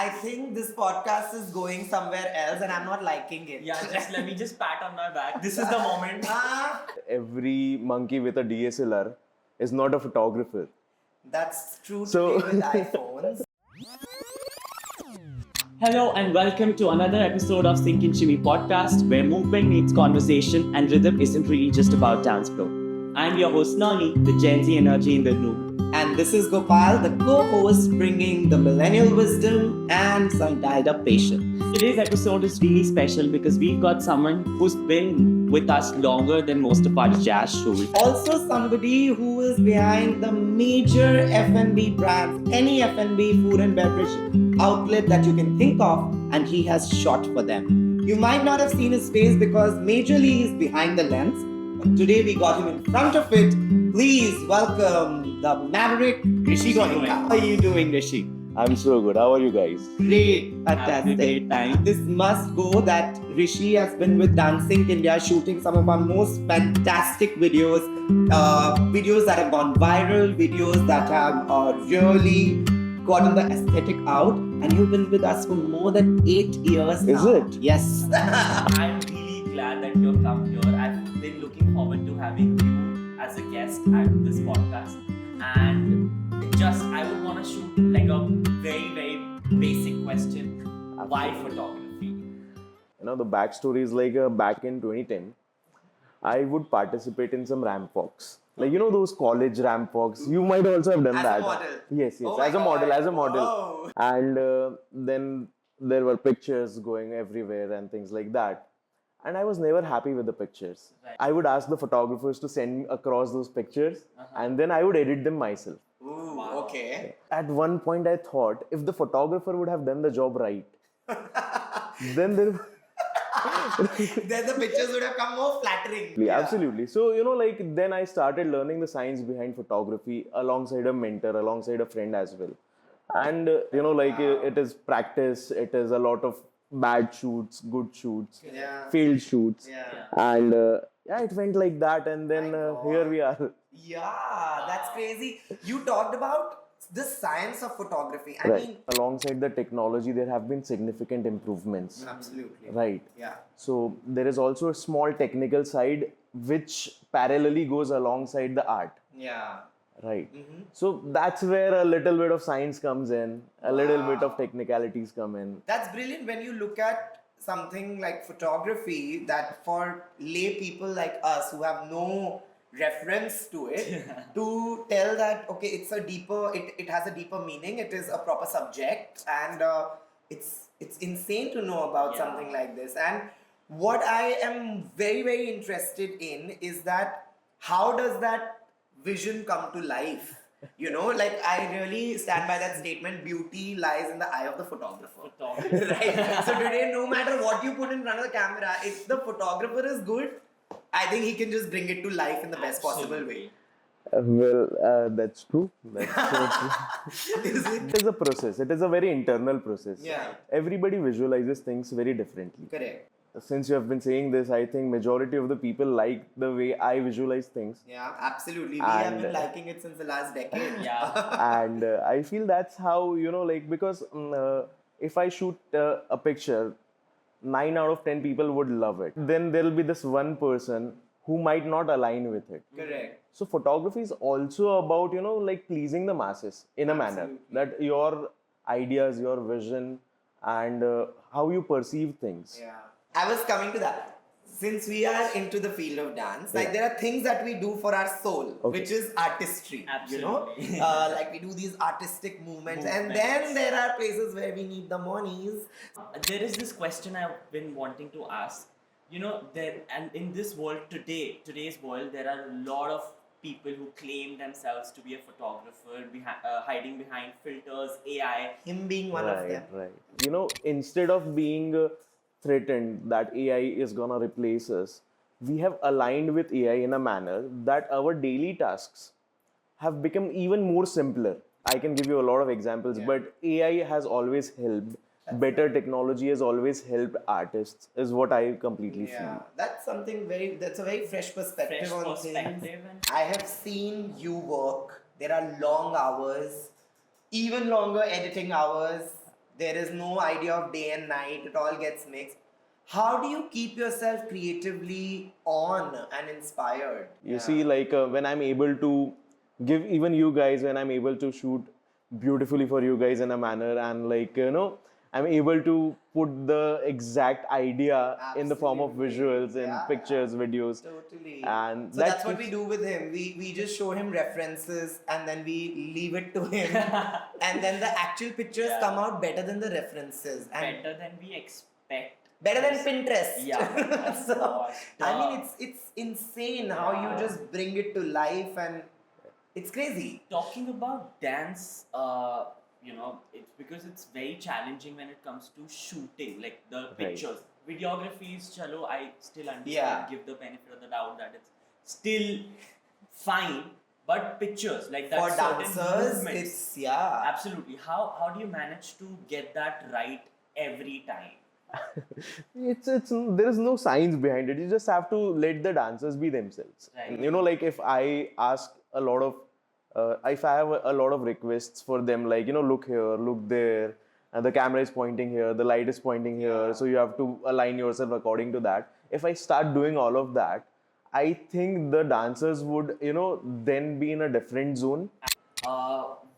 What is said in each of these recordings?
I think this podcast is going somewhere else and I'm not liking it. Yeah, just let me just pat on my back. This is the moment. Every monkey with a DSLR is not a photographer. That's true So- today with iPhones. Hello and welcome to another episode of Sink in Shimmy podcast, where movement meets conversation and rhythm isn't really just about dance floor. I'm your host Nani, the Gen Z energy in the room. And this is Gopal, the co-host, bringing the millennial wisdom and some dialed up patience. Today's episode is really special because we've got someone who's been with us longer than most of our jazz shows. Also somebody who is behind the major F&B brands, any F&B food and beverage outlet that you can think of, and he has shot for them. You might not have seen his face because majorly he's behind the lens, but today we got him in front of it. Please welcome the maverick Rishi Goenka. How are you doing, Rishi? I'm so good. How are you guys? Great, Having a fantastic. great time. This must go that Rishi has been with Dancing India shooting some of our most fantastic videos, videos that have gone viral, videos that have really gotten the aesthetic out, and you've been with us for more than 8 years now. Is it? Yes. I'm really glad that you've come here. I've been looking forward to having you as a guest at this podcast. And I would want to shoot like a very, very basic question. Why photography? You know, the backstory is like back in 2010, I would participate in some ramp walks. Like, you know, those college ramp walks. You might also have done As a that. model? Yes, Oh my as a model, God. as a model. Whoa. And then there were pictures going everywhere and things like that. And I was never happy with the pictures. Right. I would ask the photographers to send me across those pictures, and then I would edit them myself. Ooh, okay. At one point, I thought if the photographer would have done the job right, then there. Then the pictures would have come more flattering. Yeah. Absolutely. So, you know, like then I started learning the science behind photography alongside a mentor, alongside a friend as well. And, you know, like it is practice, it is a lot of bad shoots, good shoots, Yeah. failed shoots. Yeah. And yeah, it went like that. And then here we are. Yeah, that's crazy. You talked about the science of photography. I Right. mean, Alongside the technology, there have been significant improvements. absolutely. Right. Yeah. So there is also a small technical side which parallelly goes alongside the art. Yeah. Right. So that's where a little bit of science comes in, a little bit Wow. of technicalities come in. That's brilliant when you look at something like photography that for lay people like us who have no reference to it, to tell that, okay, it's a deeper, it has a deeper meaning, it is a proper subject, and it's insane to know about Yeah. something like this. And what I am very, very interested in is that how does that vision come to life? You know, like I really stand by that statement, beauty lies in the eye of the photographer. Right. So today, no matter what you put in front of the camera, if the photographer is good, I think he can just bring it to life in the best possible way. That's true. That's so true. Is it? It is a process. It is a very internal process. Yeah. Everybody visualizes things very differently. Correct. Since you have been saying this, I think majority of the people like the way I visualize things. Yeah, absolutely. We have been And- liking it since the last decade. Yeah. And I feel that's how, you know, like, because if I shoot a picture, 9 out of 10 people would love it. Then there'll be this one person who might not align with it. Correct. So photography is also about, you know, like pleasing the masses in a manner Absolutely. that your ideas, your vision, and how you perceive things. Yeah. I was coming to that. Since we are into the field of dance, like there are things that we do for our soul, Okay. which is artistry. Absolutely. You know, like we do these artistic movements, and then there are places where we need the monies. There is this question I've been wanting to ask. You know, and in this world today's world, there are a lot of people who claim themselves to be a photographer, hiding behind filters, AI. Him being one of them. Right. You know, instead of being threatened that AI is gonna replace us, we have aligned with AI in a manner that our daily tasks have become even more simpler. I can give you a lot of examples, but AI has always helped. Better technology has always helped artists, is what I completely Yeah, feel. that's something that's a very fresh perspective Fresh on perspective things. and- I have seen you work. There are long hours, even longer editing hours. There is no idea of day and night. It all gets mixed. How do you keep yourself creatively on and inspired? You see, like when I'm able to give even you guys, when I'm able to shoot beautifully for you guys in a manner, and like, I'm able to put the exact idea in the form of Absolutely. visuals, in Yeah. pictures, videos. Totally. And So that that's what we keeps- do with him. We just show him references and then we leave it to him. And then the actual pictures Yeah. come out better than the references. And Better than we expect. better than Yes. Pinterest. Yeah, of So, course. I mean, Duh. it's insane how you Yeah. just bring it to life, and it's crazy. Talking about dance, it's because it's very challenging when it comes to shooting, like the pictures. Videography is, chalo, I still understand, Yeah. give the benefit of the doubt that it's still fine, but pictures, like that For certain dancers, movements. it's yeah. Absolutely. How do you manage to get that right every time? it's there is no science behind it. You just have to let the dancers be themselves. Right. Like if I ask a lot of if I have a lot of requests for them, like look here, look there, and the camera is pointing here, the light is pointing here, so you have to align yourself according to that. If I start doing all of that, I think the dancers would then be in a different zone.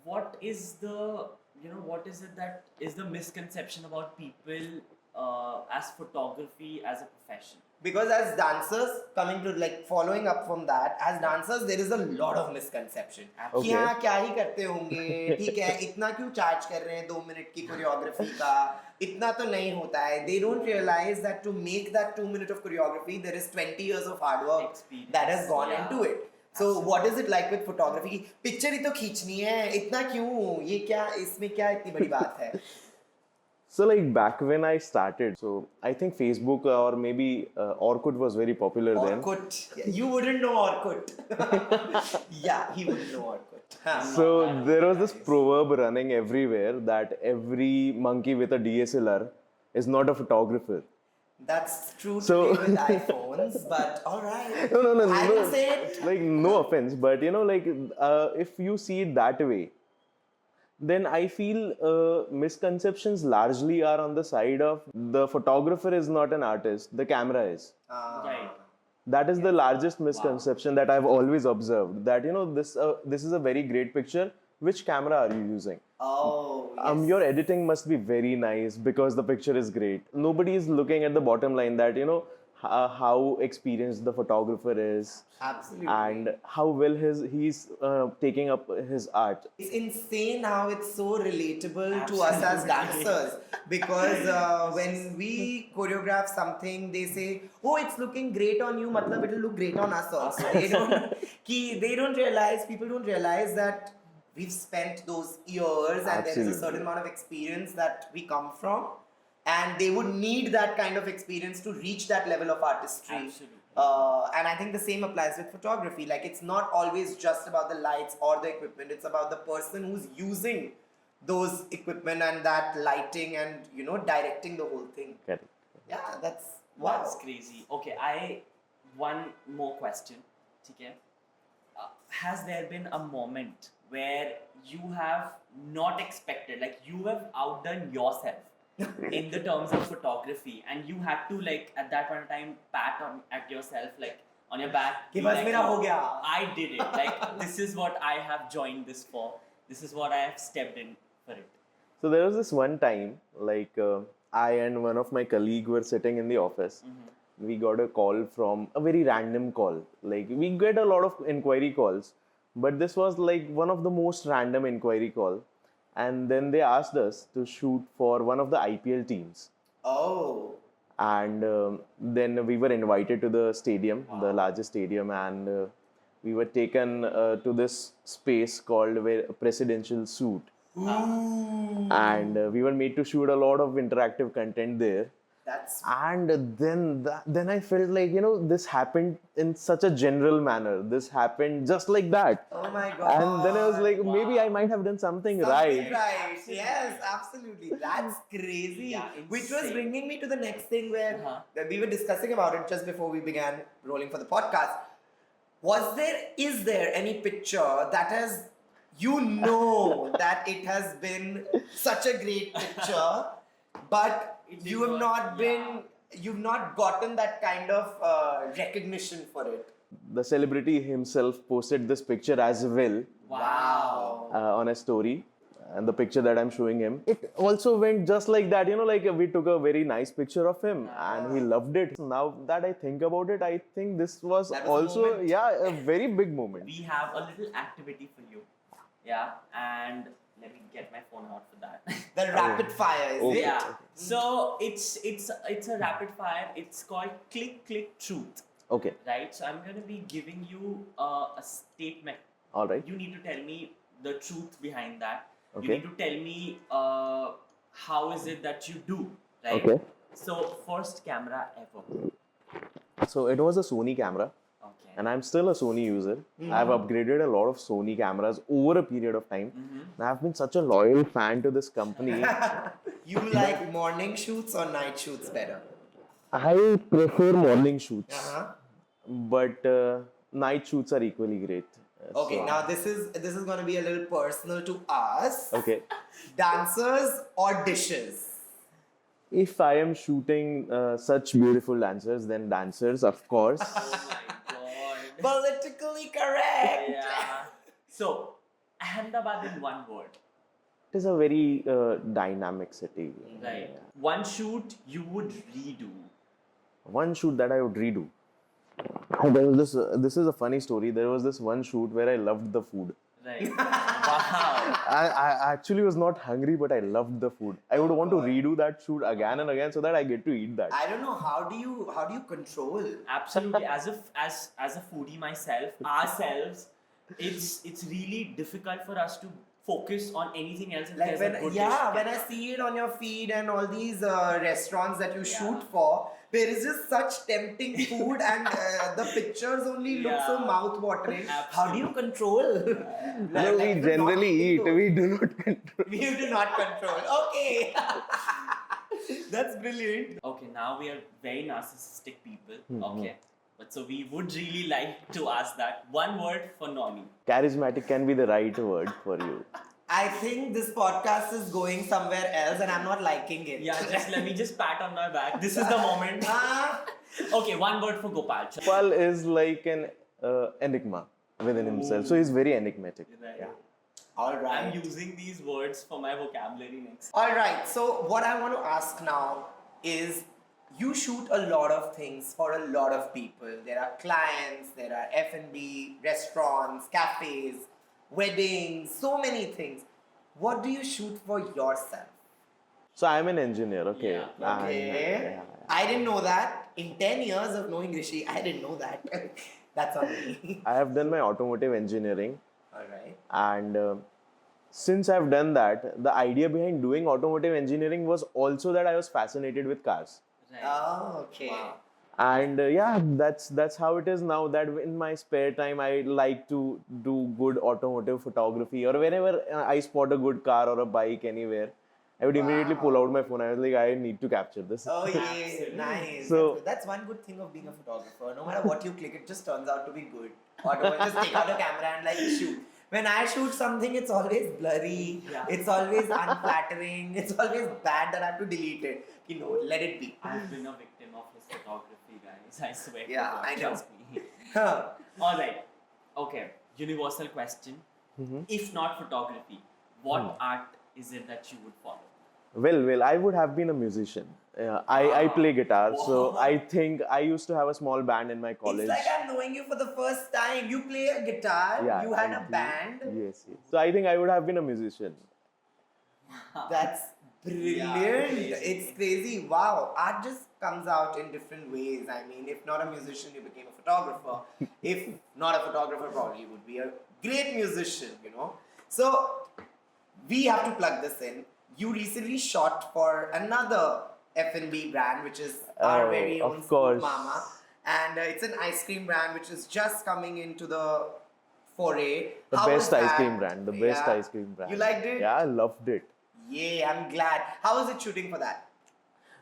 What is what is it that is the misconception about people as photography as a profession? Because as dancers, coming to like following up from that, as dancers there is a lot of misconception. Okay. कि हाँ क्या ही करते होंगे, ठीक है, इतना क्यों charge कर रहे हैं 2 मिनट की कोरियोग्राफी का, इतना तो नहीं होता है. They don't realize that to make that 2 minutes of choreography, there is 20 years of hard work Experience. that has gone Yeah. into it. So what is it like with photography? Picture ही तो खींचनी है, इतना क्यों, ये क्या, इसमें क्या इतनी बड़ी बात है? So like back when I started, so I think Facebook or maybe Orkut was very popular then. Orkut. You wouldn't know Orkut. Yeah, he wouldn't know Orkut. Huh. So there was this proverb running everywhere that every monkey with a DSLR is not a photographer. That's true So- today with iPhones, but alright. No, I will say it. Like no offense, but if you see it that way, then I feel misconceptions largely are on the side of the photographer is not an artist, the camera is. Right. That is the largest misconception that I've always observed. That this is a very great picture. Which camera are you using? Oh, yes. Your editing must be very nice because the picture is great. Nobody is looking at the bottom line that how experienced the photographer is Absolutely. and how well he's taking up his art. It's insane how it's so relatable to us as dancers, because when we choreograph something, they say, "Oh, it's looking great on you." Matlab, it'll look great on us also. They don't realize. People don't realize that we've spent those years, and there is a Absolutely. certain amount of experience that we come from, and they would need that kind of experience to reach that level of artistry. Absolutely. And I think the same applies with photography. Like, it's not always just about the lights or the equipment. It's about the person who's using those equipment and that lighting and, directing the whole thing. Correct. Yeah, that's wow. That's crazy. Okay, one more question. Okay. Has there been a moment where you have not expected, like you have outdone yourself in the terms of photography, and you had to, like, at that point in time, pat at yourself, like on your back, कि be बस like, मेरा हो गया. I did it. Like, this is what I have joined this for. This is what I have stepped in for it. So there was this one time, like I and one of my colleague were sitting in the office. We got a call from a very random call. Like we get a lot of inquiry calls, but this was like one of the most random inquiry call. And then they asked us to shoot for one of the IPL teams. Oh. And then we were invited to the stadium, the largest stadium, and we were taken to this space called a presidential suite. And we were made to shoot a lot of interactive content there. That's And then I felt like this happened in such a general manner. This happened just like that. oh my god. And then I was like, maybe I might have done something right. Right. Yes, absolutely. That's crazy. Yeah, Which was insane. bringing me to the next thing where Uh-huh. we were discussing about it just before we began rolling for the podcast. Is there any picture that has you know that it has been such a great picture, but It you did have not- not been, you've not gotten that kind of recognition for it. The celebrity himself posted this picture as well Wow. on a story, and the picture that I'm showing him, it also went just like that. Like we took a very nice picture of him, and he loved it. Now that I think about it, I think this was, That was a also moment. a very big moment. We have a little activity for you. Yeah, and let me get my phone out for that. The rapid fire, is Okay. it? Yeah. So it's a rapid fire. It's called click truth. Okay, Right. So I'm gonna be giving you a statement. all right. You need to tell me the truth behind that. You Okay. need to tell me how is it that you do. Right. Okay. So first camera ever. So it was a Sony camera, Okay. and I'm still a Sony user. I've upgraded a lot of Sony cameras over a period of time. And I've been such a loyal fan to this company. You like morning shoots or night shoots better? I prefer morning shoots, Uh-huh. but night shoots are equally great. Okay, So- now this is going to be a little personal to us. Okay. Dancers or dishes? If I am shooting such beautiful dancers, then dancers, of course. Oh my god. Politically correct. Yeah. So Ahmedabad in one word. It is a very dynamic city. Right. One shoot you would redo. One shoot that I would redo. There was this. This is a funny story. There was this one shoot where I loved the food. Right. Wow. I actually was not hungry, but I loved the food. I would want to redo that shoot again and again so that I get to eat that. I don't know, how do you control? Absolutely. As a foodie myself, ourselves, it's really difficult for us to focus on anything else. If Like there's when a good when dish. I see it on your feed and all these restaurants that you Yeah. shoot for, there is just such tempting food and the pictures only look so Yeah. mouth-watering. How do you Absolutely. control? No, we to not generally eat. control. We do not control. We do not control. Okay. That's brilliant. Okay, now we are very narcissistic people. Okay. But so we would really like to ask that. One word for Noni. Charismatic can be the right word for you. I think this podcast is going somewhere else and I'm not liking it. Yeah, just let me just pat on my back. This is the moment. Ah, Okay, one word for Gopal. Paul is like an enigma within himself. So he's very enigmatic. Right. Yeah. all I'm right. using these words for my vocabulary next. All right. So what I want to ask now is, you shoot a lot of things for a lot of people. There are clients, there are F&B, restaurants, cafes, weddings, so many things. What do you shoot for yourself? So I'm an engineer, okay. Yeah. And, Okay. I didn't know that. In 10 years of knowing Rishi, I didn't know that. That's on me. I have done my automotive engineering, All right. and since I've done that, the idea behind doing automotive engineering was also that I was fascinated with cars. Right. Oh, okay. Wow. And yeah, that's how it is now. That in my spare time, I like to do good automotive photography, or whenever I spot a good car or a bike anywhere, I would immediately pull out my phone. I was like, I need to capture this. Oh yeah, Absolutely. nice. So- that's one good thing of being a photographer. No matter what you click, it just turns out to be good. Or just take out a camera and like shoot. When I shoot something, it's always blurry. Yeah. It's always unflattering. It's always bad that I have to delete it. Let it be. I've been a victim of his photography, guys. I swear. to Yeah, God, I know. trust me. Huh. All right. Okay. Universal question. If not photography, what art is it that you would follow? Well, I would have been a musician. I play guitar, so Wow. I think I used to have a small band in my college. It's like I'm knowing you for the first time. You play a guitar. Yeah, You had I a do. band. Yes. So I think I would have been a musician. That's brilliant. Yeah, crazy. It's crazy. Wow. Art just comes out in different ways. I mean, if not a musician, you became a photographer. If not a photographer, probably you would be a great musician. So, we have to plug this in. You recently shot for another F&B brand, which is our Oh, very of own Scoop course. Mama. And it's an ice cream brand which is just coming into the foray. The How was best ice that? cream brand. The best Yeah. ice cream brand. You liked it? Yeah, I loved it. Yay, I'm glad. How was it shooting for that?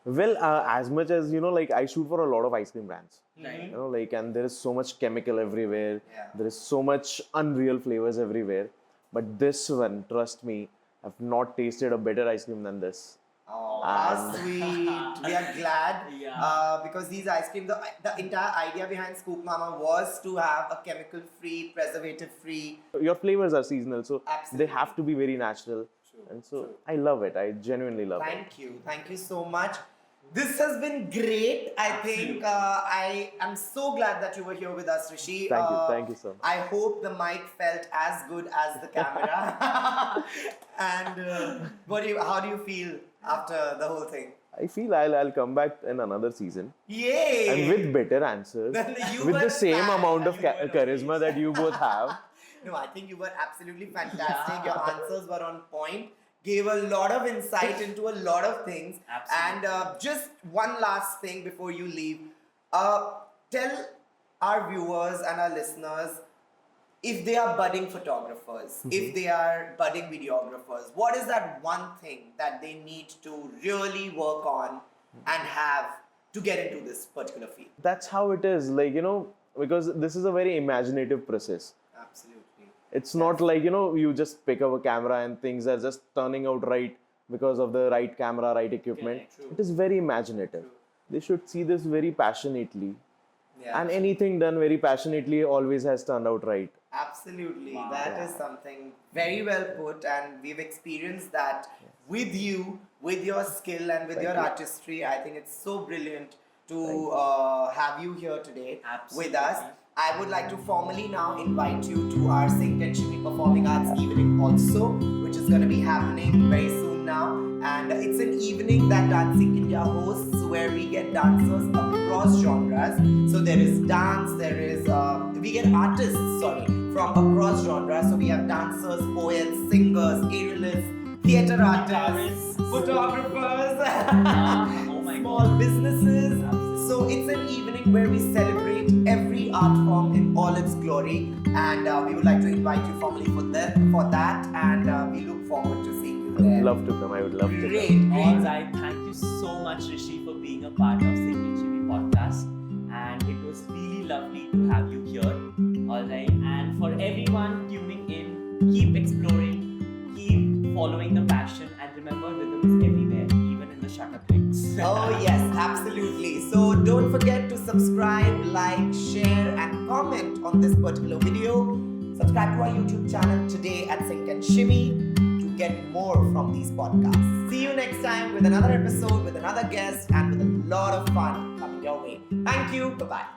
Well, as much as like I shoot for a lot of ice cream brands. Right. And there is so much chemical everywhere. Yeah. There is so much unreal flavors everywhere. But this one, trust me, I've not tasted a better ice cream than this. Oh, how And- sweet. We are glad Yeah. because these ice cream, the entire idea behind Scoop Mama was to have a chemical free, preservative free. Your flavors are seasonal, so Absolutely. they have to be very natural. True, And so true. I love it. I genuinely love it. Thank you. Thank you so much. This has been great. I think I am so glad that you were here with us, Rishi. Thank you so much. I hope the mic felt as good as the camera. And how do you feel after the whole thing? I feel I'll come back in another season Yay! and with better answers, Then you with were the same fab. amount of You were charisma that you both have. No, I think you were absolutely fantastic. Your answers were on point. Gave a lot of insight into a lot of things. Absolutely. And just one last thing before you leave. Tell our viewers and our listeners, if they are budding photographers, if they are budding videographers, what is that one thing that they need to really work on and have to get into this particular field? That's how it is. Like, because this is a very imaginative process. Absolutely. It's not like, you just pick up a camera and things are just turning out right because of the right camera, right equipment. Correct, true. It is very imaginative. True. They should see this very passionately. Yeah. And anything done very passionately always has turned out right. Absolutely. Wow. That is something very well put, and we've experienced that with you, with your skill and with Thank your you. artistry. I think it's so brilliant to have you here today with us. Absolutely. I would like to formally now invite you to our Sink and Shimmy Performing Arts evening also, which is going to be happening very soon now. And it's an evening that Dancing India hosts where we get dancers across genres. So there is dance, we get artists, from across genres. So we have dancers, poets, singers, aerialists, theatre artists, photographers, Oh my small God. businesses. Absolutely. So it's an evening where we celebrate every art form in all its glory, and we would like to invite you formally for that, and we look forward to seeing you there. Love to come. I would love to come. Great, All great. right, thank you so much, Rishi, for being a part of Sink and Shimmy podcast. And it was really lovely to have you here. All right, and for everyone tuning in, keep exploring, keep following the passion, and remember, rhythm is everywhere, even in the shutter clicks. Oh yes, absolutely. So don't forget to subscribe, like, share, and comment on this particular video. Subscribe to our YouTube channel today at Sink and Shimmy to get more from these podcasts. See you next time with another episode, with another guest, and with a lot of fun coming your way. Thank you. Bye-bye.